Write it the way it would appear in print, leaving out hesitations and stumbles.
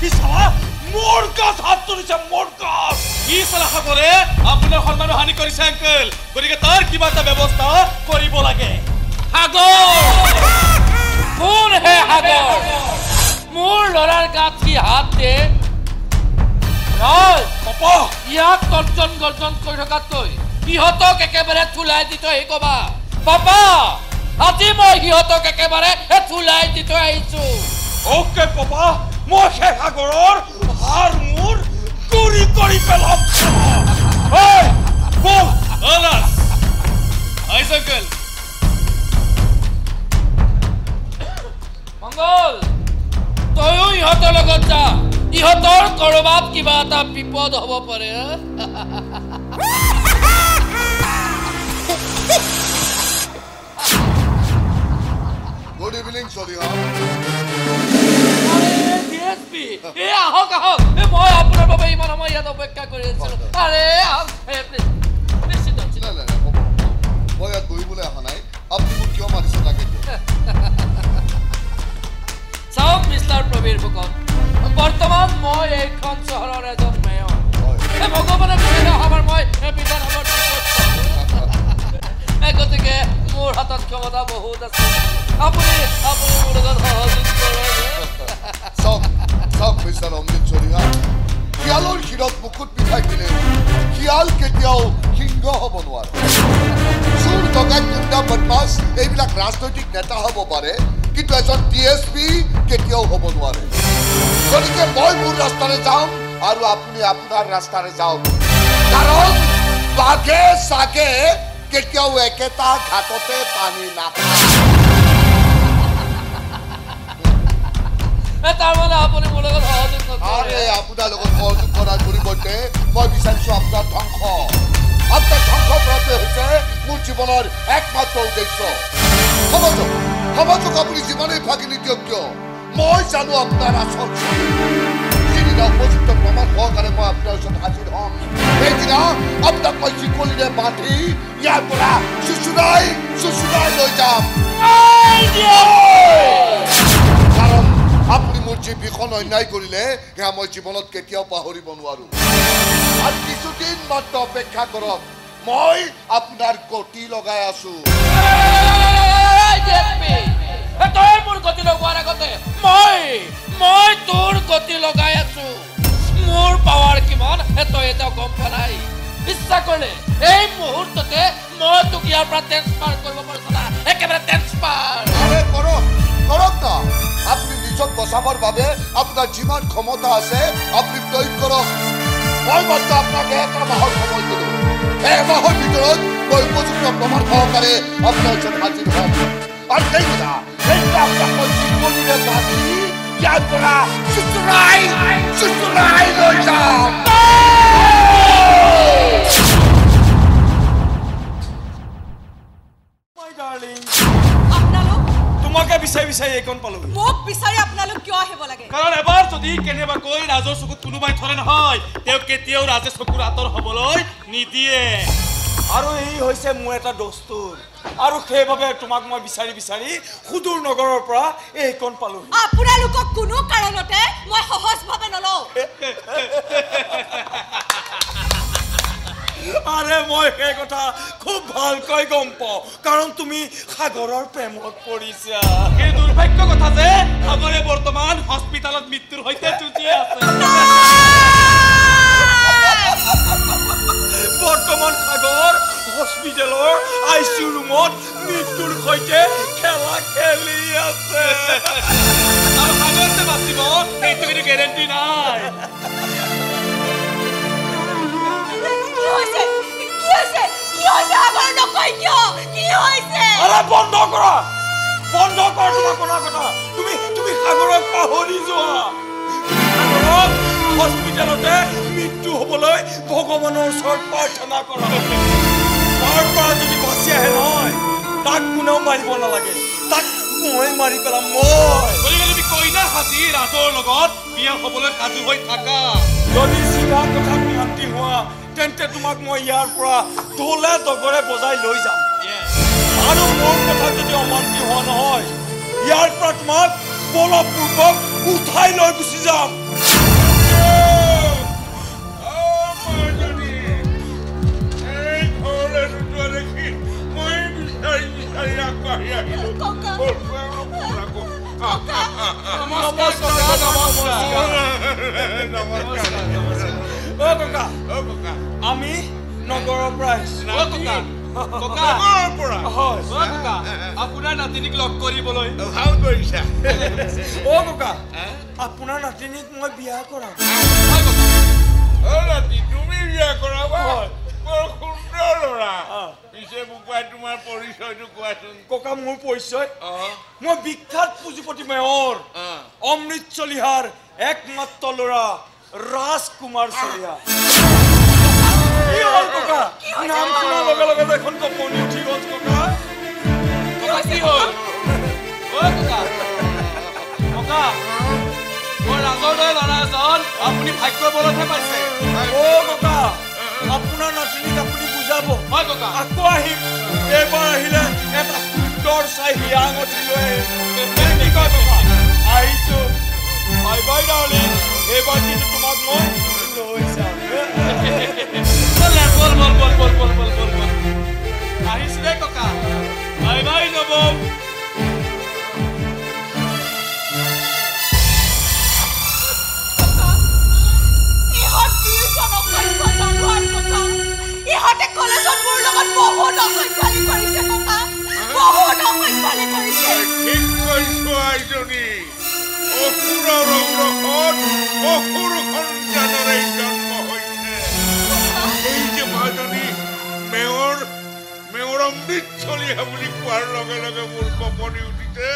ই সালা মোৰ গাত হাত তুলিছে মোৰ গাত ই সালা সাগৰে আপোনাৰ সন্মান হানি কৰিছে আঙ্কেল গতিকে তাৰ কিবা এটা ব্যৱস্থা কৰিব লাগে সাগৰ কোন হে সাগৰ মোৰ লৰাৰ গাত কি হাত দে ৰাজ পাপা ইয়াক তৰ্জন গৰ্জন কৰি থকাতকৈ ইহঁতক একেবাৰে থুলাই দি থৈ কবা পাপা আজি মই ইহঁতক একেবাৰে থুলাই দি থৈ আহিছো ওকে পাপা মই হে সাগৰৰ হাৰ মুৰ গুড়ি কৰি পেলাম এই বল আলাস আইস আঙ্কেল মঙ্গল তয়ো ইহঁতৰ লগত যা ইহঁতৰ কৰবাত কিবা এটা বিপদ হ'ব পাৰে গুড ইভিনিং সলিহা ডিএসপি এ আহক আহক এ মই আপোনাৰ বাবে ইমান সময় ইয়াত অপেক্ষা কৰি আছিলো আৰে আহক নিশ্চিত না মই ইয়াত বহিবলৈ অহা নাই আপুনি মোক কিয় মাতিছে তাকে চাওক মিষ্টাৰ প্ৰবীৰ ফুকন বৰ্তমান মই এইখন চহৰৰ এজন মেয়ৰ ভগৱানে কৈছে আমাৰ মই বিধানসভাৰ গতিকে মোৰ হাতত ক্ষমতা বহুত আছে আপুনি মোৰ লগত সহযোগ কৰক চাওক মিষ্টাৰ অমৃত চলিহা শিয়ালৰ শিৰত মুকুট পিঠাই দিলে শিয়াল কেতিয়াও সিংহ হ'ব নোৱাৰে চোৰ ডকাইত গুণ্ডা বদমাছ এইবিলাক ৰাজনৈতিক নেতা হ'ব পাৰে কিন্তু এজন ডিএছপি কেতিয়াও হ'ব নোৱাৰে গতিকে মই মোৰ ৰাস্তাৰে যাম আৰু আপুনি আপোনাৰ ৰাস্তাৰে যাওক কাৰণ বাঘে চাগে কেতিয়াও একেটা ঘাটতে পানী নাখায় তাৰমানে আপুনি মোৰ লগত সহযোগ নকৰে আপোনাৰ লগত সহযোগ কৰাৰ পৰিৱৰ্তে মই বিচাৰিছো আপোনাৰ ধ্বংস কৰাটোৱে হৈছে মোৰ জীৱনৰ একমাত্ৰ উদ্দেশ্য সমাজক আপুনি যিমানেই ভাগি নিদিয়ক কিয় মই জানো আপোনাৰ আচল যিদিনা উপযুক্ত প্ৰমাণ সহকাৰে মই আপোনাৰ ওচৰত হাজিৰ হ'ম সেইদিনা আপোনাক মই চিকলিৰে বান্ধি ইয়াৰ পৰা চুচুৰাই লৈ যাম কাৰণ আপুনি মোৰ যি ভীষণ অন্যায় কৰিলে সেয়া মই জীৱনত কেতিয়াও পাহৰিব নোৱাৰো আৰু কিছুদিন মাত্ৰ অপেক্ষা কৰক মই আপোনাৰ গতি লগাই আছো তই মোৰ গতি লগোৱাৰ আগতে মই তোৰ গতি লগাই আছো মোৰ পাৱাৰ কিমান তই এতিয়া গম পোৱা নাই ইচ্ছা কৰিলে এই মুহূৰ্ততে মই তোক ইয়াৰ পৰা ট্ৰেন্সফাৰ কৰিব পাৰিছো না একেবাৰে ট্ৰেন্সফাৰ কৰক না আপুনি নিজক বচাবৰ বাবে আপোনাৰ যিমান ক্ষমতা আছে আপুনি প্ৰয়োগ কৰক মই মাত্ৰ আপোনাক এটা মাহৰ সময় দিলো এই মাহৰ ভিতৰত মই উপযুক্ত প্ৰমাণ সহকাৰে আপোনাৰ ওচৰত হাজিৰ হ'ম আৰু সেইদিনা আপোনাক মই চিকলিৰে বান্ধি ইয়াৰ পৰা চুচুৰাই লৈ যাম তোমাকে বিচাৰি এইখন পালো মোক বিচাৰি আপোনালোক কিয় আহিব লাগে কাৰণ এবাৰ যদি কেনেবাকৈ ৰাজৰ চকুত কোনোবাই ধৰে নহয় তেওঁ কেতিয়াও ৰাজে চকুৰ আঁতৰ হ'বলৈ নিদিয়ে আৰু এই হৈছে মোৰ এটা দস্তুৰ আৰু সেইবাবে তোমাক মই বিচাৰি সুদূৰ নগৰৰ পৰা এইখন পালো আপোনালোকক কোনো কাৰণতে মই সহজভাৱে নলওঁ আৰে মই সেই কথা খুব ভালকৈ গম পাওঁ কাৰণ তুমি সাগৰৰ প্ৰেমত পৰিছা এই দুৰ্ভাগ্য কথা যে সাগৰে বৰ্তমান হস্পিটালত মৃত্যুৰ সৈতে যুঁজি আছে বৰ্তমান সাগৰ হস্পিটালৰ আইসিইউ ৰুমত মৃত্যুৰ সৈতে খেলা খেলি আছে আৰু সাগৰ যে বাচিব সেইটো কোনো গ্যাৰান্টি নাই কি হৈছে আবাৰ নকই কিয় কি হৈছে আৰে বন্ধ কৰা তোমাৰ কথা তুমি সাগৰক পাহৰি যোৱা সাগৰক হস্পিটালতে মৃত্যু হ'বলৈ ভগৱানৰ ওচৰত প্ৰাৰ্থনা কৰা তাৰ পৰা যদি বাচি আহে নহয় তাক কোনেও মাৰিব নালাগে তাক মই মাৰি পেলাম গতিকে তুমি কইনা হাতী ৰাজৰ লগত বিয়া হ'বলৈ সাজু হৈ থাকা যদি চিধা কথা শান্তি হোৱা তেন্তে তোমাক মই ইয়াৰ পৰা ঢোলে দগৰে বজাই লৈ যাম আৰু মোৰ কথা যদি অমান্তি হোৱা নহয় ইয়াৰ পৰা তোমাক বলপূৰ্বক উঠাই লৈ গুচি যাম আমি নগৰৰ পৰা আহিছোঁ আপোনাৰ নাতিনীক লগ কৰিবলৈ ভাল কৰিছা অ' ককা আপোনাৰ নাতিনীক মই বিয়া কৰাম ৰাতি তুমি বিয়া কৰাবা বৰ সুন্দৰ ল'ৰা পিছে বুকুৱাই তোমাৰ পৰিচয়টো কোৱাচোন ককা মোৰ পৰিচয় মই বিখ্যাত পুঁজিপতি মেয়ৰ অমৃত চলিহাৰ একমাত্ৰ ল'ৰা ৰাজকুমাৰ চলিহা কি হ'ল ককা নাম শুনাৰ লগে লগে এখন কপনি উঠি গ'ল ককা কি হ'ল ককা মই ৰাজৰ ল'ৰা এজন আপুনি ভাগ্য বলতহে পাইছে অ' ককা আপোনাৰ নাতিনীক আপুনি বুজাব হয় ককা আকৌ আহিম এইবাৰ আহিলে এটা সুন্দৰ চাই হিয়া আঙঠি লৈ কি কয় ককা আহিছো বাই বাই ডাৰ্লিং এইবাৰ কিন্তু তোমাক মই লৈ যাম আহিছো দেই ককা বাই বাই নবৌ ইহঁতে কলেজত মোৰ লগত বহুত অসভ্যালি কৰিছে ককা বহুত অসভ্যালি কৰিছে ঠিক কৈছো আইজনী অসুৰৰ ঔৰসত অসুৰ সন্তানৰে জন্ম হৈছে এই যে মাজনী মেয়ৰ অমৃত চলিহা বুলি কোৱাৰ লগে লগে মোৰ কপনি উঠিছে